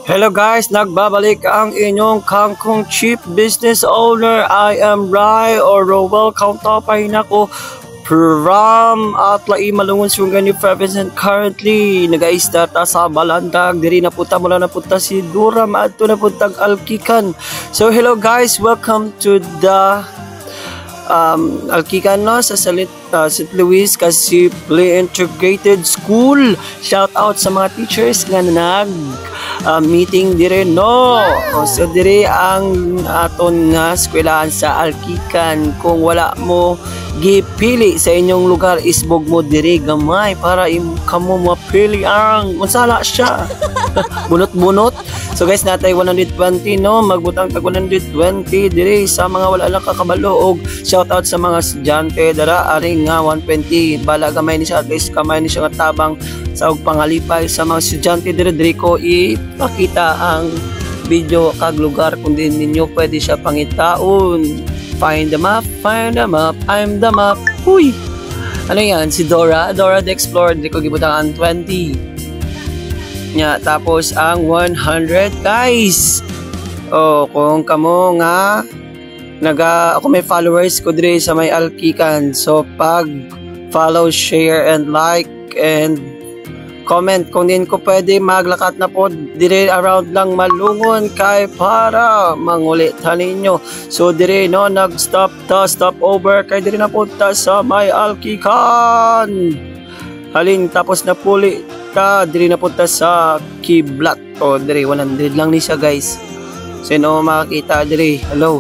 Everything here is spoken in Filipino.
Hello guys, nagbabalik ang inyong kangkong chief business owner. I am Rai or welcome to Pahinako from Atlai Malungon Sungani province, and currently nagaista ta sa Balandag. Diri na puta mula na puta si Duram at na putag Alkikan. So hello guys, welcome to the Alkikan no sa St. Louis Casipli Integrated School. Shout out sa mga teachers nga nag meeting dire no. So dire ang aton nga eskwelahan sa Alkikan. Kung wala mo gipili sa inyong lugar, isbog mo dire gamay para kamo mapili ang unsala siya. Bunot-bunot. So guys, natay 120 no, magbutang tag 120 dire sa mga wala lang kakabalo. Og shout out sa mga estudyante dara aring nga 120 bala gamay ni siya, at least kamay ni siya nga tabang sa og pangalipay sa mga estudyante dire ko ipakita ang video kag lugar kung din ninyo pwede siya pangitaon. Find the map, I'm the map. Huy! Ano yan? Si Dora the Explorer. Hindi ko gibutang ang 20. Nya, tapos ang 100 guys. Kung kamo nga ako may followers ko dire sa may Alkikan. So pag follow, share and like and comment kung din ko pwede maglakat na po dire around lang Malungon kay para mangulitan ninyo. So dire no stop over kay dire na punta sa may Alkikan. Halin tapos na puli ka dire na punta sa Kiblat. Dire 100 lang ni siya guys. Sino makakita dire? Hello.